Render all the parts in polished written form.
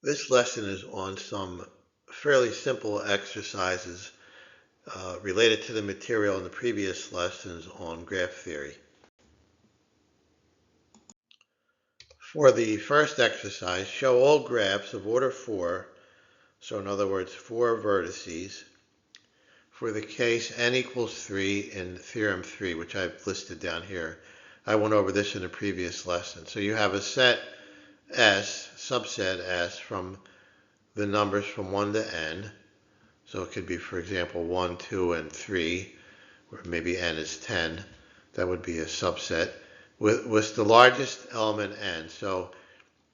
This lesson is on some fairly simple exercises related to the material in the previous lessons on graph theory. For the first exercise, show all graphs of order 4, so in other words 4 vertices, for the case n equals 3 in theorem 3, which I've listed down here. I went over this in a previous lesson. So you have a set S, subset S, from the numbers from 1 to n. So it could be, for example, 1, 2, and 3, or maybe n is 10. That would be a subset with the largest element n. So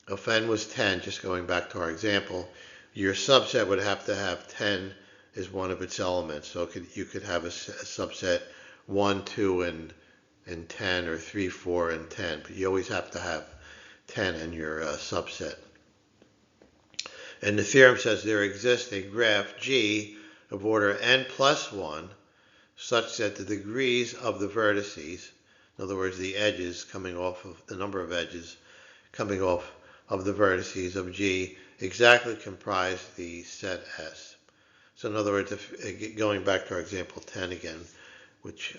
if n was 10, just going back to our example, your subset would have to have 10 as one of its elements. So you could have a subset 1, 2, and 10, or 3, 4, and 10. But you always have to have 10 in your subset. And the theorem says there exists a graph G of order n plus 1 such that the degrees of the vertices, in other words, the edges coming off of the number of edges coming off of the vertices of G, exactly comprise the set S. So in other words, going back to our example 10 again, which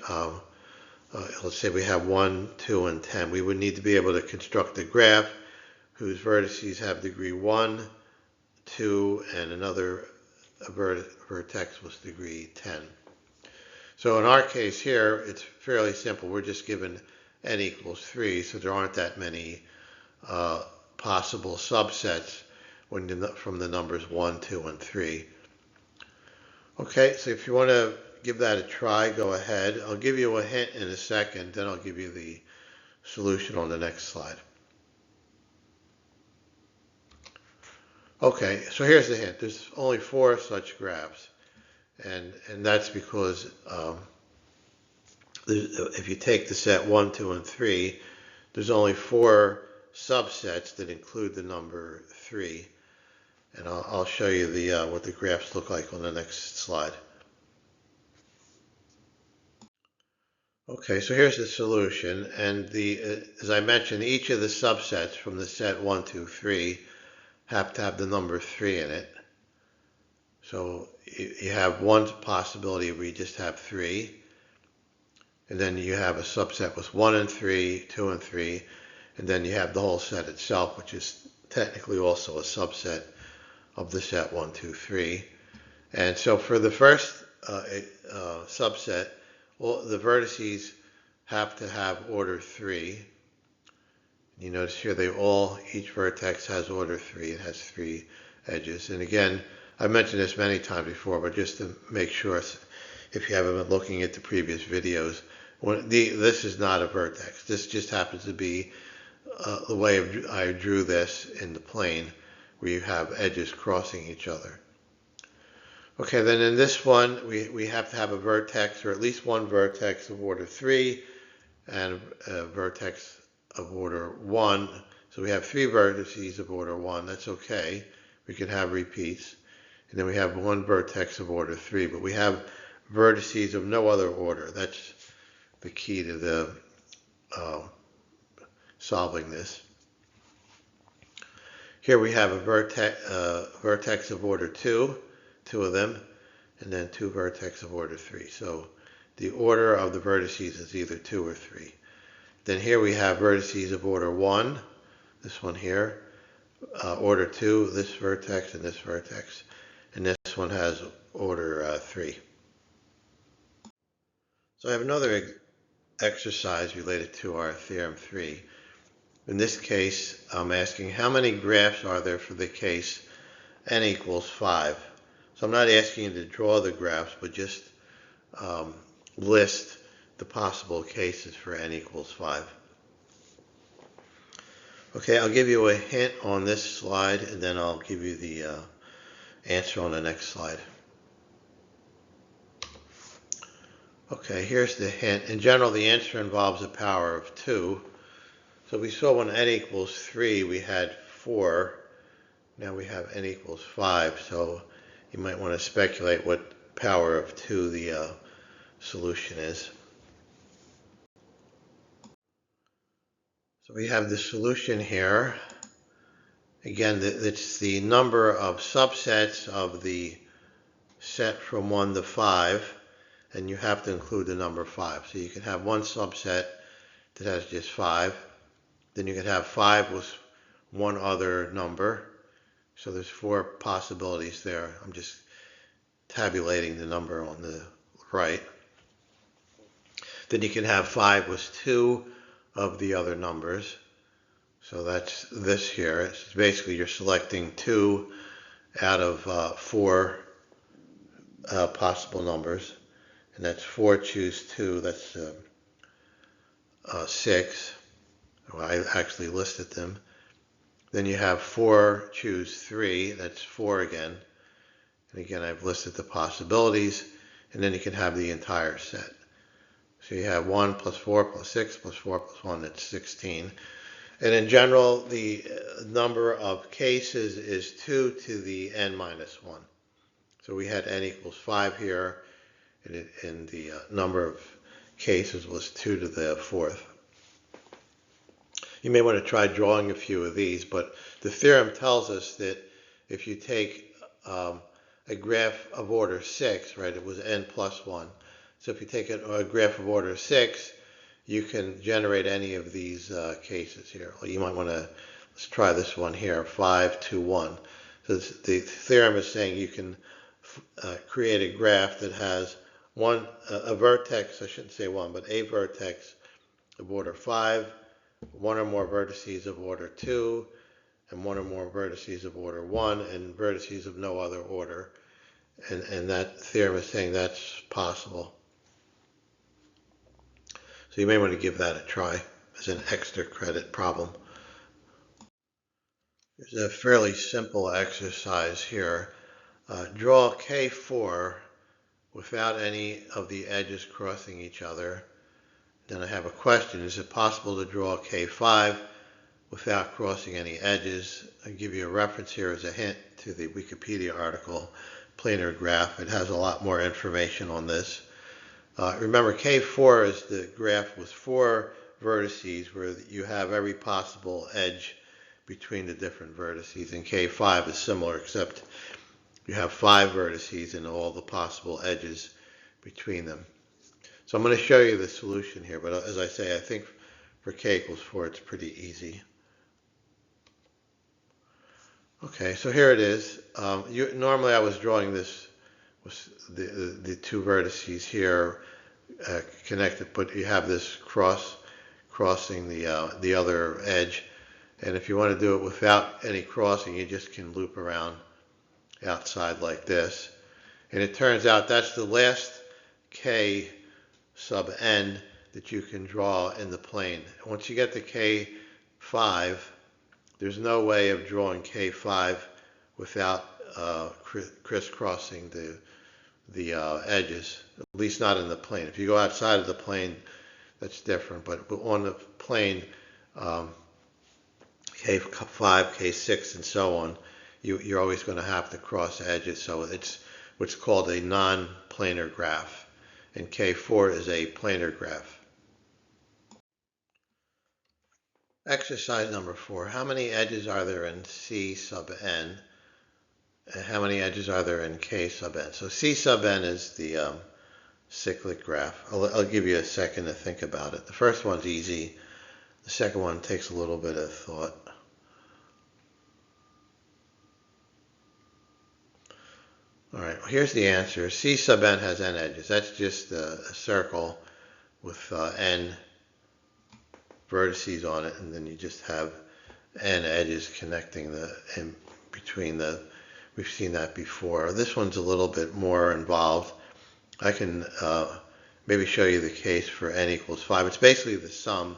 let's say we have 1, 2, and 10, we would need to be able to construct a graph whose vertices have degree 1, 2, and another vertex was degree 10. So in our case here, it's fairly simple. We're just given n equals 3, so there aren't that many possible subsets from the numbers 1, 2, and 3. Okay, so if you want to give that a try, go ahead. I'll give you a hint in a second, then I'll give you the solution on the next slide. Okay, so here's the hint. There's only 4 such graphs, and that's because if you take the set 1, 2, and 3, there's only 4 subsets that include the number 3. And I'll show you what the graphs look like on the next slide. Okay, so here's the solution. And as I mentioned, each of the subsets from the set 1, 2, 3 have to have the number 3 in it. So you have one possibility where you just have 3. And then you have a subset with 1 and 3, 2 and 3. And then you have the whole set itself, which is technically also a subset of the set 1, 2, 3. And so for the first subset, well, the vertices have to have order 3. You notice here each vertex has order 3. It has 3 edges. And again, I've mentioned this many times before, but just to make sure, if you haven't been looking at the previous videos, this is not a vertex. This just happens to be the way I drew this in the plane, where you have edges crossing each other. Okay, then in this one, we have to have a vertex, or at least one vertex of order 3, and a vertex of order 1. So we have 3 vertices of order 1. That's okay. We can have repeats. And then we have one vertex of order 3, but we have vertices of no other order. That's the key to the solving this. Here we have a vertex of order 2, 2 of them, and then 2 vertex of order 3. So the order of the vertices is either 2 or 3. Then here we have vertices of order 1, this one here, order 2, this vertex, and this vertex, and this one has order 3. So I have another exercise related to our theorem 3. In this case, I'm asking how many graphs are there for the case n equals 5. So I'm not asking you to draw the graphs, but just list the possible cases for n equals 5. Okay, I'll give you a hint on this slide, and then I'll give you the answer on the next slide. Okay, here's the hint. In general, the answer involves a power of 2. So we saw when n equals 3, we had 4. Now we have n equals 5, so you might want to speculate what power of 2 the solution is. So we have the solution here, Again, it's the number of subsets of the set from 1 to 5, and you have to include the number 5. So you can have one subset that has just 5, then you can have 5 with one other number. So there's 4 possibilities there. I'm just tabulating the number on the right. Then you can have 5 with 2 of the other numbers. So that's this here. It's basically you're selecting 2 out of 4 possible numbers. And that's 4 choose 2. That's 6. Well, I actually listed them. Then you have 4 choose 3. That's 4 again. And again, I've listed the possibilities. And then you can have the entire set. So you have 1 plus 4 plus 6 plus 4 plus 1, that's 16. And in general, the number of cases is 2 to the n minus 1. So we had n equals 5 here, and the number of cases was 2 to the 4th. You may want to try drawing a few of these, but the theorem tells us that if you take a graph of order 6, right, it was n plus 1. So if you take a graph of order 6, you can generate any of these cases here. Well, you might want to, let's try this one here, 5, 2, 1. So the theorem is saying you can create a graph that has a vertex, I shouldn't say one, but a vertex of order 5, one or more vertices of order 2, and one or more vertices of order 1, and vertices of no other order. And that theorem is saying that's possible. So you may want to give that a try as an extra credit problem. There's a fairly simple exercise here. Draw K4 without any of the edges crossing each other. Then I have a question. Is it possible to draw K5 without crossing any edges? I'll give you a reference here as a hint to the Wikipedia article, Planar Graph. It has a lot more information on this. Remember, K4 is the graph with 4 vertices where you have every possible edge between the different vertices, and K5 is similar, except you have 5 vertices and all the possible edges between them. So I'm going to show you the solution here, but as I say, I think for K equals 4, it's pretty easy. Okay, so here it is. Normally I was drawing this with the 2 vertices here connected, but you have this crossing the other edge, and if you want to do it without any crossing, you just can loop around outside like this, and it turns out that's the last K sub n that you can draw in the plane. Once you get to K5, there's no way of drawing K5 without crisscrossing the edges, at least not in the plane. If you go outside of the plane, that's different, but on the plane, K5, K6, and so on, you're always going to have to cross edges, so it's what's called a non-planar graph, and K4 is a planar graph. Exercise number 4. How many edges are there in C sub n? And how many edges are there in K sub n? So C sub n is the cyclic graph. I'll give you a second to think about it. The first one's easy. The second one takes a little bit of thought. All right, well, here's the answer. C sub n has n edges. That's just a circle with n vertices on it, and then you just have n edges connecting in between the. We've seen that before. This one's a little bit more involved. I can maybe show you the case for n equals 5. It's basically the sum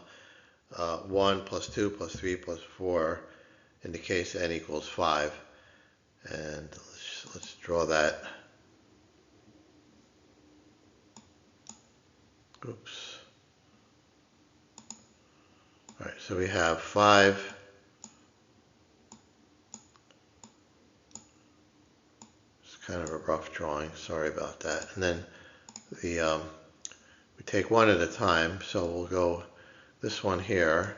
1 plus 2 plus 3 plus 4 in the case n equals 5. And let's draw that. Oops. All right, so we have 5. It's kind of a rough drawing. Sorry about that. And then we take one at a time. So we'll go this one here.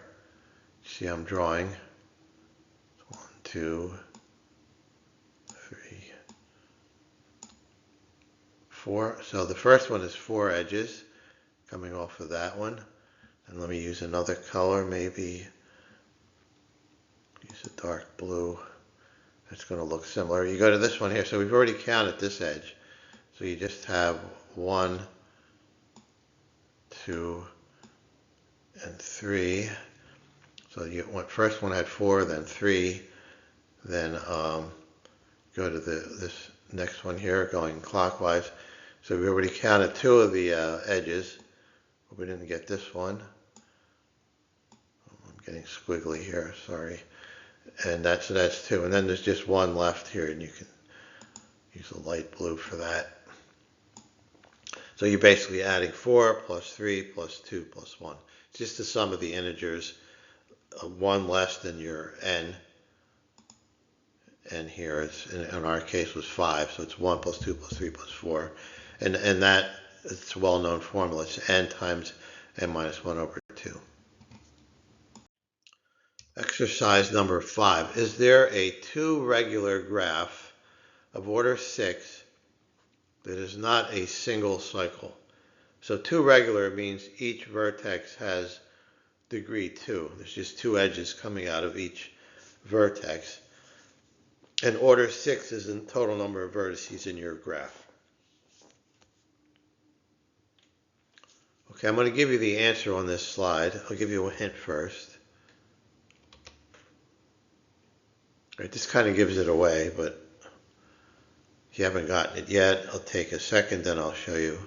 See, I'm drawing 1, 2, 3, 4. So the first one is 4 edges coming off of that one. And let me use another color, maybe use a dark blue. It's going to look similar. You go to this one here. So we've already counted this edge. So you just have 1, 2, and 3. So you went, first one had 4, then 3. Then go to this next one here, going clockwise. So we already counted 2 of the edges. We didn't get this one. I'm getting squiggly here, sorry. And that's 2. And then there's just 1 left here, and you can use a light blue for that. So you're basically adding 4 plus 3 plus 2 plus 1. It's just the sum of the integers, 1 less than your n. And here, in our case, was 5. So it's 1 plus 2 plus 3 plus 4. And that, it's a well-known formula. It's n times n minus 1 over 2. Exercise number 5. Is there a 2 regular graph of order 6 that is not a single cycle? So 2 regular means each vertex has degree 2. There's just 2 edges coming out of each vertex. And order 6 is the total number of vertices in your graph. Okay, I'm going to give you the answer on this slide. I'll give you a hint first. Right, this kind of gives it away, but if you haven't gotten it yet, I'll take a second, then I'll show you.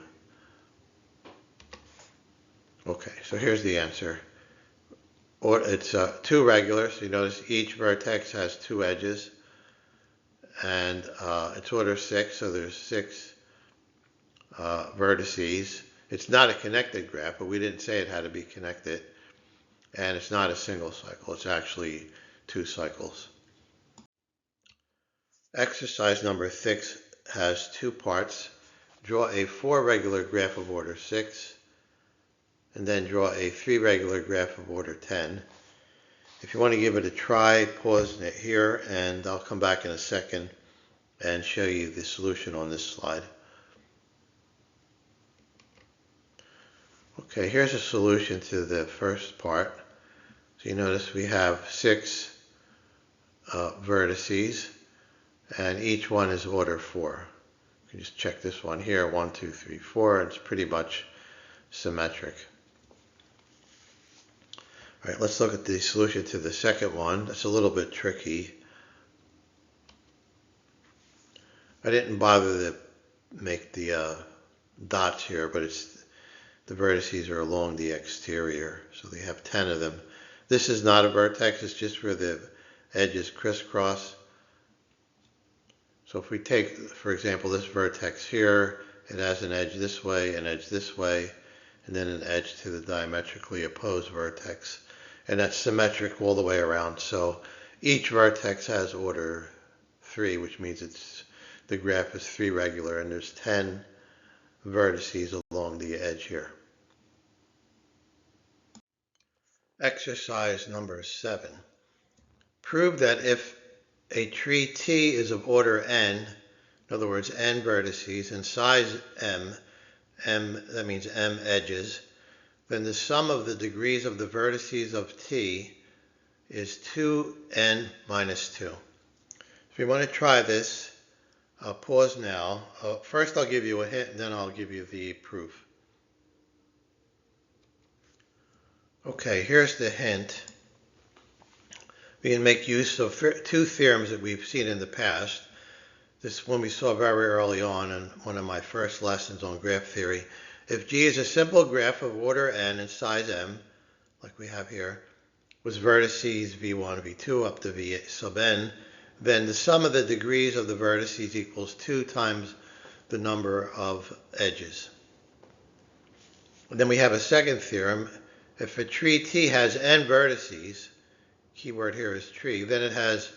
Okay, so here's the answer. It's 2 regular, so you notice each vertex has 2 edges. And it's order 6, so there's 6 vertices. It's not a connected graph, but we didn't say it had to be connected. And it's not a single cycle, it's actually 2 cycles. Exercise number 6 has 2 parts. Draw a 4 regular graph of order 6, and then draw a 3 regular graph of order 10. If you want to give it a try, pause it here, and I'll come back in a second and show you the solution on this slide. Okay, here's a solution to the first part. So you notice we have 6 vertices, and each one is order 4. You can just check this one here, 1, 2, 3, 4. It's pretty much symmetric. All right, let's look at the solution to the second one. That's a little bit tricky. I didn't bother to make the dots here, but the vertices are along the exterior, so they have 10 of them. This is not a vertex, it's just where the edges crisscross. So if we take, for example, this vertex here, it has an edge this way, an edge this way, and then an edge to the diametrically opposed vertex. And that's symmetric all the way around. So each vertex has order 3, which means the graph is 3 regular, and there's 10 vertices along the edge here. Exercise number 7. Prove that if a tree T is of order n, in other words, n vertices, and size m, that means m edges, then the sum of the degrees of the vertices of T is 2n minus 2. If you want to try this, I'll pause now. First I'll give you a hint, and then I'll give you the proof. Okay, here's the hint. We can make use of 2 theorems that we've seen in the past. This one we saw very early on in one of my first lessons on graph theory. If G is a simple graph of order n and size m, like we have here, with vertices v1, v2 up to v sub n, then the sum of the degrees of the vertices equals 2 times the number of edges. And then we have a second theorem. If a tree T has n vertices, keyword here is tree, then it has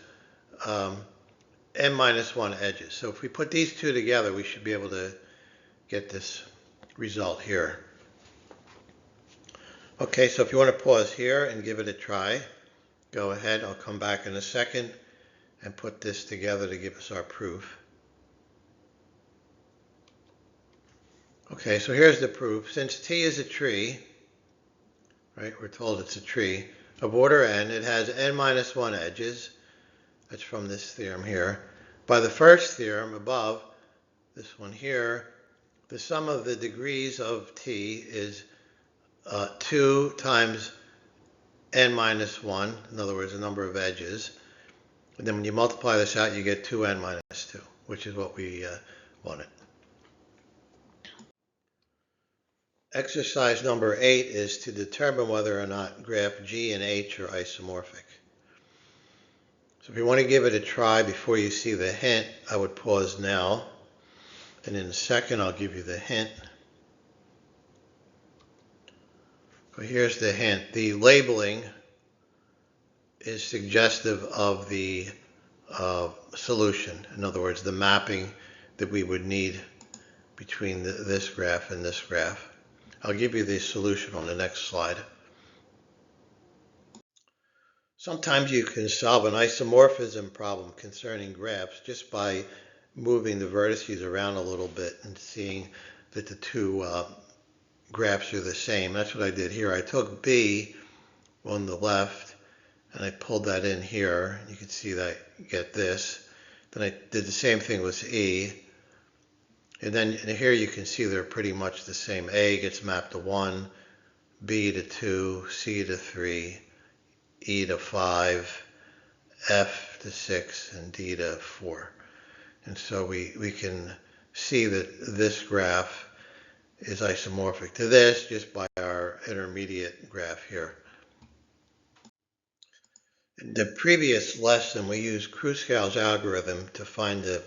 n minus 1 edges. So if we put these 2 together, we should be able to get this result here. Okay, so if you want to pause here and give it a try, go ahead. I'll come back in a second and put this together to give us our proof. Okay, so here's the proof. Since T is a tree, right, we're told it's a tree of order n, it has n minus 1 edges. That's from this theorem here. By the first theorem above, this one here, the sum of the degrees of T is 2 times n minus 1, in other words, the number of edges. And then when you multiply this out, you get 2n minus 2, which is what we wanted. Exercise number 8 is to determine whether or not graph G and H are isomorphic. So if you want to give it a try before you see the hint, I would pause now. And in a second, I'll give you the hint. So here's the hint. The labeling is suggestive of the solution. In other words, the mapping that we would need between this graph and this graph. I'll give you the solution on the next slide. Sometimes you can solve an isomorphism problem concerning graphs just by moving the vertices around a little bit and seeing that the two graphs are the same. That's what I did here. I took B on the left and I pulled that in here. You can see that I get this. Then I did the same thing with E. And then here you can see they're pretty much the same. A gets mapped to 1, B to 2, C to 3, E to 5, F to 6, and D to 4. And so we can see that this graph is isomorphic to this just by our intermediate graph here. In the previous lesson, we used Kruskal's algorithm to find the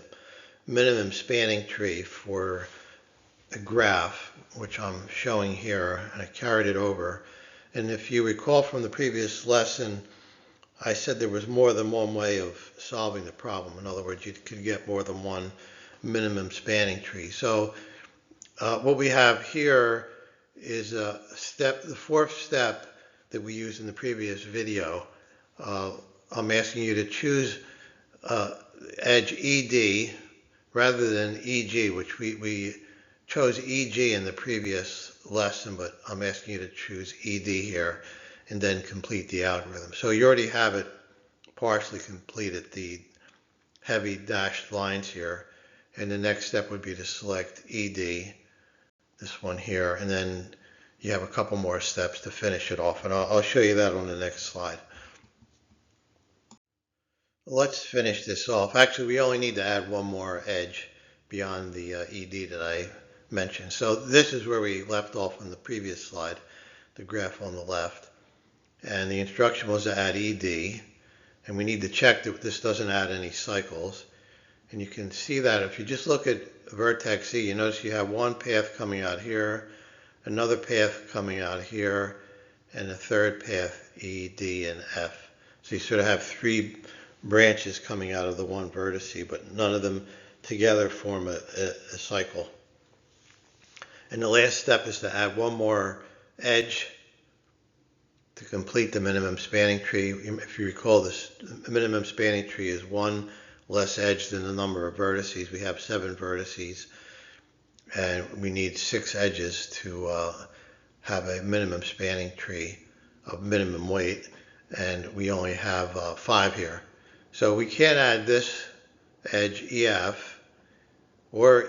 minimum spanning tree for a graph, which I'm showing here, and I carried it over. And if you recall from the previous lesson, I said there was more than one way of solving the problem. In other words, you could get more than one minimum spanning tree. So what we have here is the fourth step that we used in the previous video. I'm asking you to choose edge ED rather than EG, which we chose EG in the previous lesson, but I'm asking you to choose ED here and then complete the algorithm. So you already have it partially completed, the heavy dashed lines here. And the next step would be to select ED, this one here, and then you have a couple more steps to finish it off. And I'll show you that on the next slide. Let's finish this off. Actually, we only need to add one more edge beyond the ED that I mentioned. So this is where we left off on the previous slide, the graph on the left. And the instruction was to add ED. And we need to check that this doesn't add any cycles. And you can see that if you just look at vertex E, you notice you have one path coming out here, another path coming out here, and a third path, E, D, and F. So you sort of have three branches coming out of the one vertex, but none of them together form a cycle. And the last step is to add one more edge to complete the minimum spanning tree. If you recall, this minimum spanning tree is one less edge than the number of vertices. We have 7 vertices, and we need 6 edges to have a minimum spanning tree of minimum weight, and we only have 5 here. So we can't add this edge EF or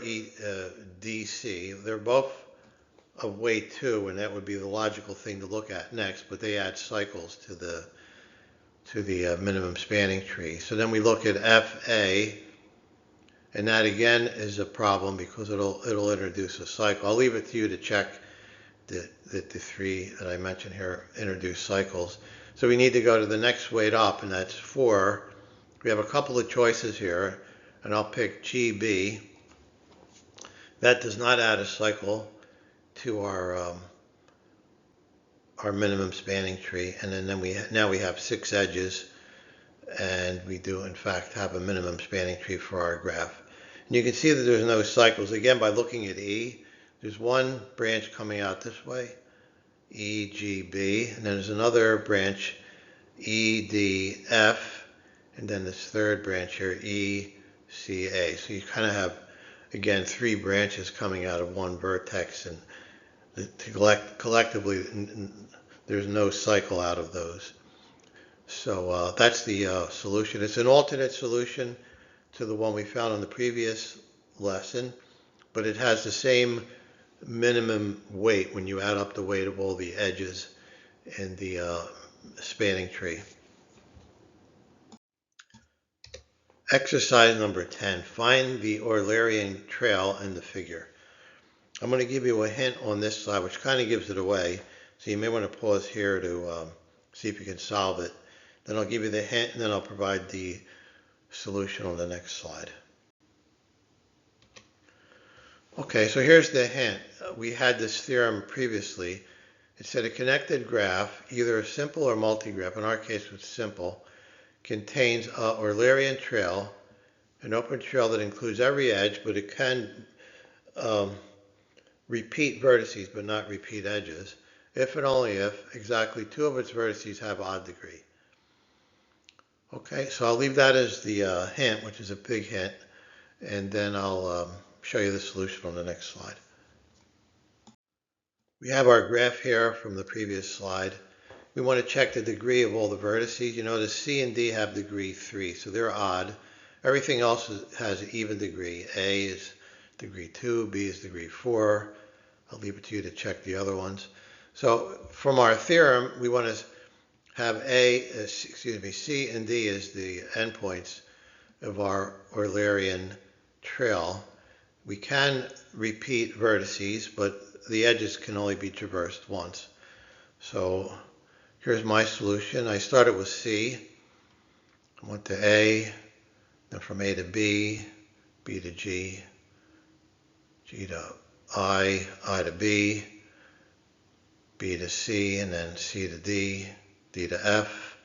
DC. They're both of weight 2, and that would be the logical thing to look at next, but they add cycles to the minimum spanning tree. So then we look at FA, and that again is a problem because it'll introduce a cycle. I'll leave it to you to check that the 3 that I mentioned here introduce cycles. So we need to go to the next weight up, and that's 4. We have a couple of choices here, and I'll pick GB. That does not add a cycle to our minimum spanning tree, and then now we have 6 edges, and we do in fact have a minimum spanning tree for our graph. And you can see that there's no cycles again by looking at E. There's one branch coming out this way, EGB, and then there's another branch EDF, and then this third branch here, E, C, A. So you kind of have, again, three branches coming out of one vertex, and collectively, there's no cycle out of those. So that's the solution. It's an alternate solution to the one we found in the previous lesson, but it has the same minimum weight when you add up the weight of all the edges in the spanning tree. Exercise number 10, find the Eulerian trail in the figure. I'm going to give you a hint on this slide, which kind of gives it away, so you may want to pause here to see if you can solve it. Then I'll give you the hint, and then I'll provide the solution on the next slide. Okay, so here's the hint. We had this theorem previously. It said a connected graph, either a simple or multigraph, in our case it's simple, contains an Eulerian trail, an open trail that includes every edge, but it can repeat vertices but not repeat edges, if and only if exactly two of its vertices have odd degree. Okay, so I'll leave that as the hint, which is a big hint, and then I'll show you the solution on the next slide. We have our graph here from the previous slide. We want to check the degree of all the vertices. You notice C and D have degree 3, so they're odd. Everything else has an even degree. A is degree 2, B is degree 4. I'll leave it to you to check the other ones. So from our theorem, we want to have C and D as the endpoints of our Eulerian trail. We can repeat vertices, but the edges can only be traversed once. So here's my solution. I started with C, I went to A, then from A to B, B to G, G to I to B, B to C, and then C to D, D to F,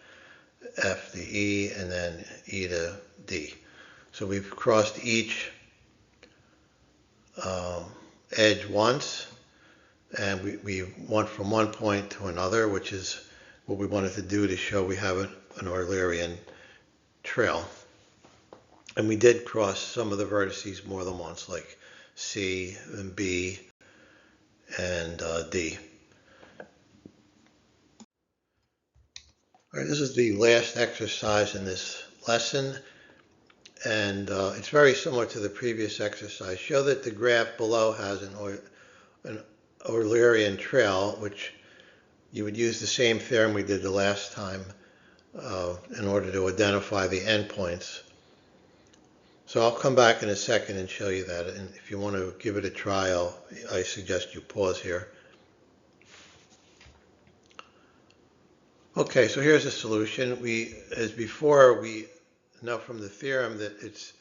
F to E, and then E to D. So we've crossed each edge once, and we went from one point to another, which is what we wanted to do to show we have an Eulerian trail. And we did cross some of the vertices more than once, like C and B and D. All right, this is the last exercise in this lesson, and it's very similar to the previous exercise. Show that the graph below has an Eulerian trail, which you would use the same theorem we did the last time in order to identify the endpoints. So I'll come back in a second and show you that, and if you want to give it a try, I suggest you pause here. Okay, so here's a solution. As before, we know from the theorem that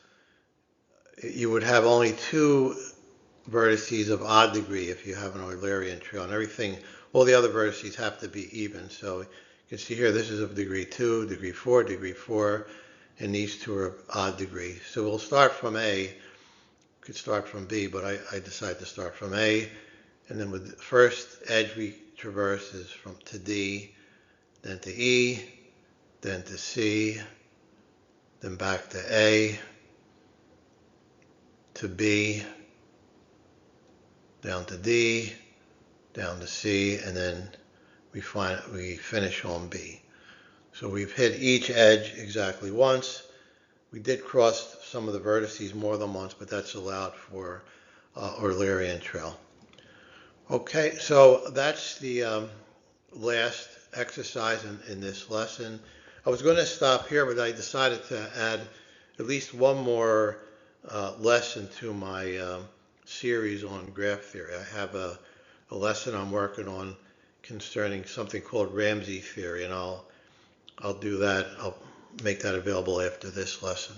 you would have only two vertices of odd degree if you have an Eulerian trail, and all the other vertices have to be even. So you can see here, this is of degree 2, degree 4, and these two are odd degree. So we'll start from A. We could start from B, but I decided to start from A. And then with the first edge we traverse is to D, then to E, then to C, then back to A, to B, down to D, down to C, and then we finish on B. So we've hit each edge exactly once. We did cross some of the vertices more than once, but that's allowed for Eulerian trail. Okay, so that's the last exercise in this lesson. I was going to stop here, but I decided to add at least one more lesson to my series on graph theory. I have a lesson I'm working on concerning something called Ramsey theory, and I'll do that. I'll make that available after this lesson.